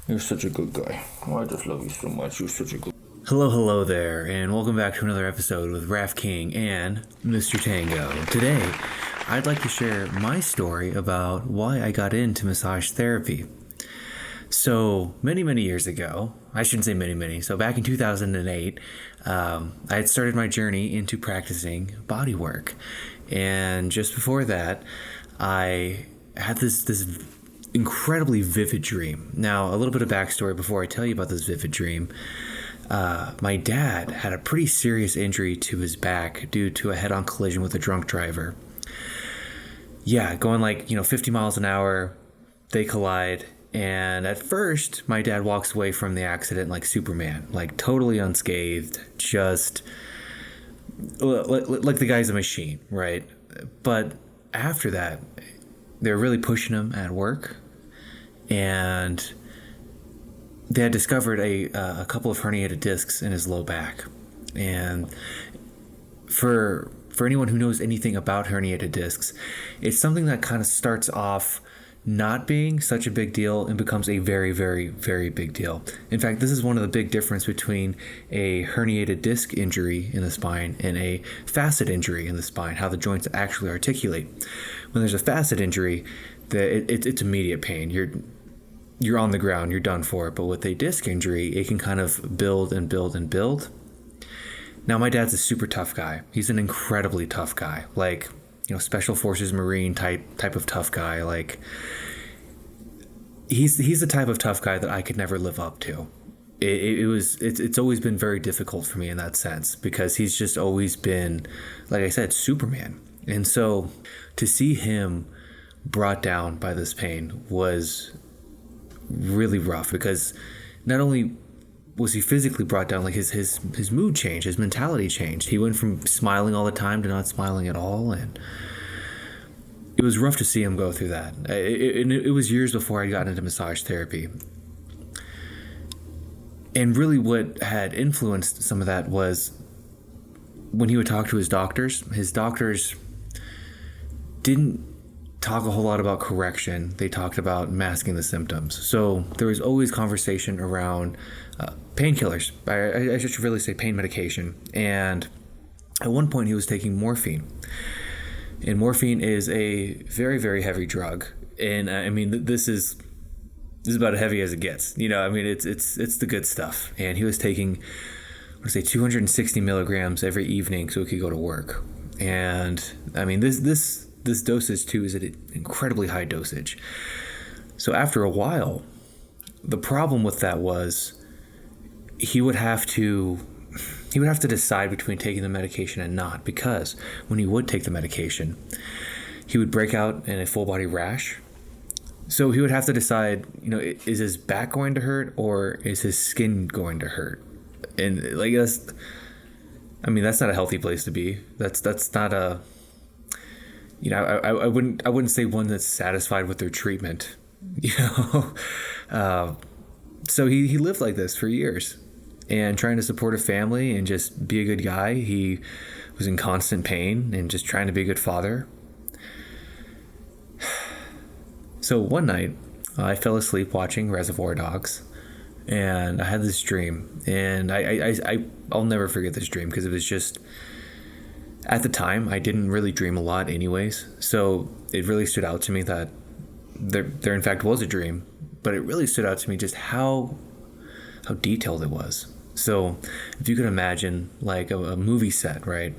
You're such a good guy. Oh, I just love you so much. You're such a good. Hello there, and welcome back to another episode with Raph King and Mr. Tango. Today, I'd like to share my story about why I got into massage therapy. So, many years ago, I shouldn't say many, so back in 2008, I had started my journey into practicing bodywork. And just before that, I had this incredibly vivid dream. Now, a little bit of backstory before I tell you about this vivid dream. My dad had a pretty serious injury to his back due to a head-on collision with a drunk driver. Yeah, going 50 miles an hour, they collide. And at first, my dad walks away from the accident like Superman, like totally unscathed, just like the guy's a machine, right? But after that, they were really pushing him at work, and they had discovered a couple of herniated discs in his low back. And for anyone who knows anything about herniated discs, it's something that kind of starts off not being such a big deal and becomes a very big deal. In fact, this is one of the big difference between a herniated disc injury in the spine and a facet injury in the spine, how the joints actually articulate. When there's a facet injury, it's immediate pain. You're on the ground, you're done for. But with a disc injury, it can kind of build and build. Now, my dad's a super tough guy. He's an incredibly tough guy. Special forces Marine type of tough guy. He's the type of tough guy that I could never live up to. It's always been very difficult for me in that sense, because he's just always been, like I said, Superman. And so to see him brought down by this pain was really rough, because not only was he physically brought down, his mood changed, his mentality changed. He went from smiling all the time to not smiling at all, and it was rough to see him go through that. It was years before I got into massage therapy. And really what had influenced some of that was when he would talk to his doctors didn't talk a whole lot about correction. They talked about masking the symptoms. So there was always conversation around painkillers. I should really say pain medication. And at one point he was taking morphine. And morphine is a very heavy drug. And I mean, this is about as heavy as it gets. It's the good stuff. And he was taking, 260 milligrams every evening so he could go to work. And I mean, this dosage too is an incredibly high dosage. So after a while, the problem with that was he would have to decide between taking the medication and not, because when he would take the medication, he would break out in a full body rash. So he would have to decide, is his back going to hurt or is his skin going to hurt? And that's not a healthy place to be. That's not a, I wouldn't say one that's satisfied with their treatment, So he lived like this for years, and trying to support a family and just be a good guy. He was in constant pain and just trying to be a good father. So one night, I fell asleep watching Reservoir Dogs, and I had this dream, and I'll never forget this dream, because it was just, at the time, I didn't really dream a lot anyways, so it really stood out to me that there in fact was a dream, but it really stood out to me just how detailed it was. So if you could imagine a movie set, right?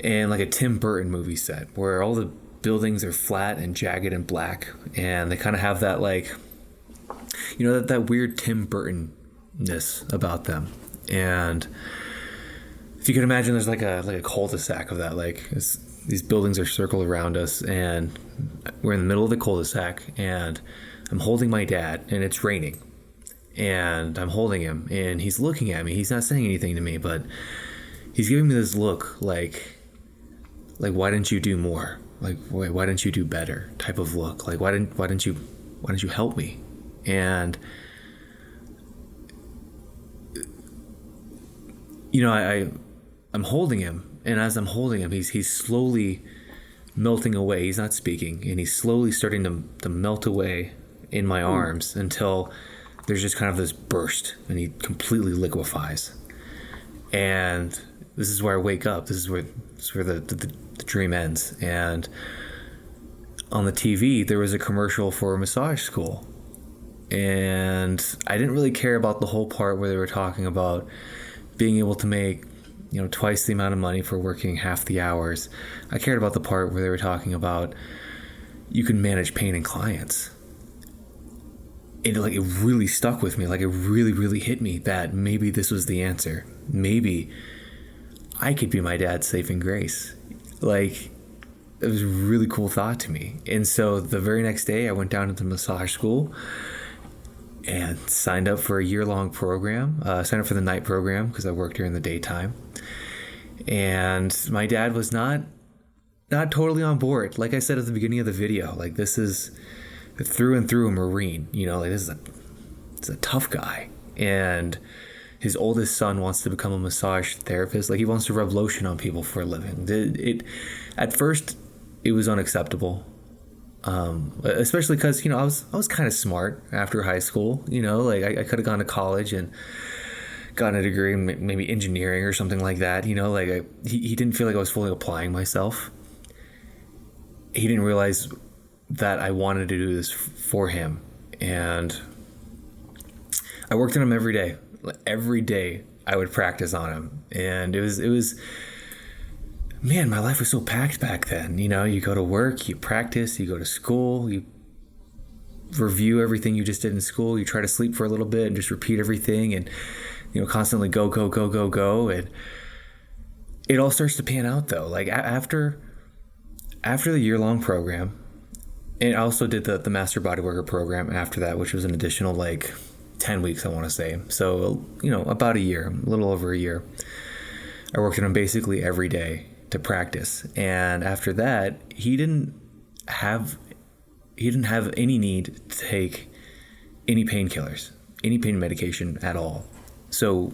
And a Tim Burton movie set where all the buildings are flat and jagged and black, and they kind of have that that weird Tim Burton-ness about them. And if you could imagine, there's like a cul-de-sac of that. These buildings are circled around us, and we're in the middle of the cul-de-sac, and I'm holding my dad, and it's raining, and I'm holding him, and he's looking at me. He's not saying anything to me, but he's giving me this look like why didn't you do more? Why didn't you do better? Type of look. Why didn't you help me? And I'm holding him, and as I'm holding him, he's slowly melting away. He's not speaking, and he's slowly starting to melt away in my arms until there's just kind of this burst and he completely liquefies. And this is where I wake up. This is where the dream ends. And on the TV, there was a commercial for a massage school. And I didn't really care about the whole part where they were talking about being able to make, twice the amount of money for working half the hours. I cared about the part where they were talking about you can manage pain in clients. It really stuck with me. It really, really hit me that maybe this was the answer. Maybe I could be my dad's saving grace. It was a really cool thought to me. And so the very next day I went down to the massage school and signed up for a year-long program. Signed up for the night program because I worked during the daytime. And my dad was not totally on board. Like I said at the beginning of the video, this is through and through a Marine. This is a tough guy. And his oldest son wants to become a massage therapist. He wants to rub lotion on people for a living. At first, it was unacceptable. Especially because, I was kind of smart after high school. I could have gone to college and gotten a degree in maybe engineering or something like that. He didn't feel like I was fully applying myself. He didn't realize that I wanted to do this for him. And I worked on him every day. Every day I would practice on him. And it was man, my life was so packed back then. You go to work, you practice, you go to school, you review everything you just did in school, you try to sleep for a little bit and just repeat everything and, constantly go. And it all starts to pan out though. After the year-long program, and I also did the Master Bodyworker program after that, which was an additional 10 weeks, I want to say. So, about a year, a little over a year. I worked on him basically every day to practice. And after that, he didn't have any need to take any painkillers, any pain medication at all. So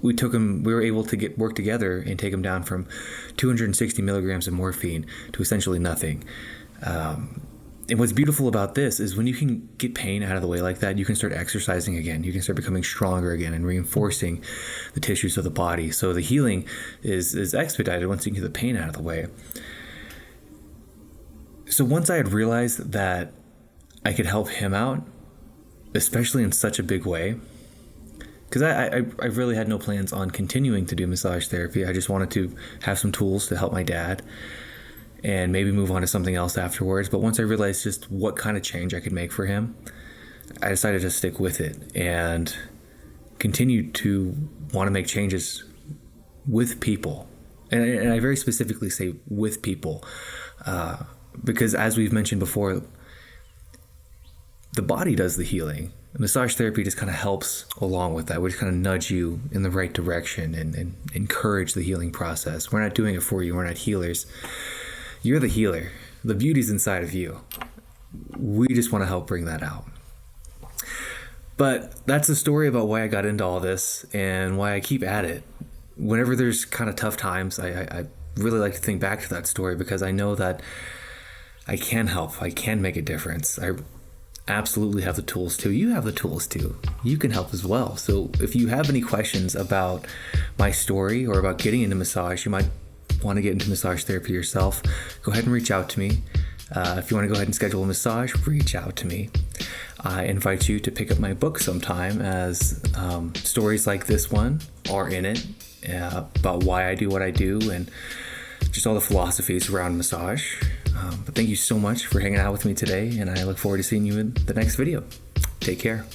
we were able to work together and take him down from 260 milligrams of morphine to essentially nothing. And what's beautiful about this is when you can get pain out of the way like that, you can start exercising again. You can start becoming stronger again and reinforcing the tissues of the body. So the healing is expedited once you can get the pain out of the way. So once I had realized that I could help him out, especially in such a big way, because I really had no plans on continuing to do massage therapy. I just wanted to have some tools to help my dad and maybe move on to something else afterwards. But once I realized just what kind of change I could make for him, I decided to stick with it and continue to want to make changes with people. And I very specifically say with people, because as we've mentioned before, the body does the healing. Massage therapy just kind of helps along with that. We just kind of nudge you in the right direction and encourage the healing process. We're not doing it for you. We're not healers. You're the healer. The beauty's inside of you. We just want to help bring that out. But that's the story about why I got into all this and why I keep at it. Whenever there's kind of tough times, I really like to think back to that story because I know that I can help. I can make a difference. I absolutely have the tools too. You have the tools too. You can help as well. So if you have any questions about my story or about getting into massage, you might want to get into massage therapy yourself, go ahead and reach out to me. If you want to go ahead and schedule a massage, reach out to me. I invite you to pick up my book sometime, as stories like this one are in it, about why I do what I do and just all the philosophies around massage. But thank you so much for hanging out with me today, and I look forward to seeing you in the next video. Take care.